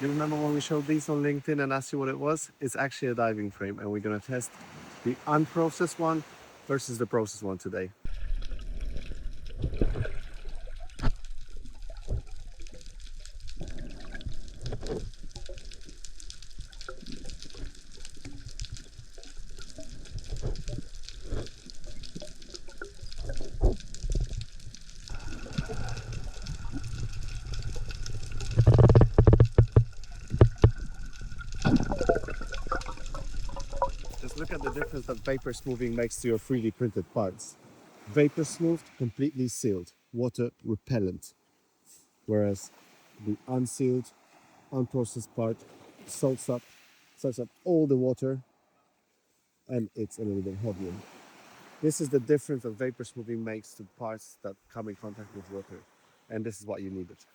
You remember when we showed these on LinkedIn and asked you what it was? It's actually a diving frame, and we're going to test the unprocessed one versus the processed one today. Just look at the difference that vapor smoothing makes to your 3D printed parts. Vapor smoothed, completely sealed, water repellent. Whereas the unsealed, unprocessed part soaks up all the water, and it's a little bit heavier. This is the difference that vapor smoothing makes to parts that come in contact with water. And this is what you needed.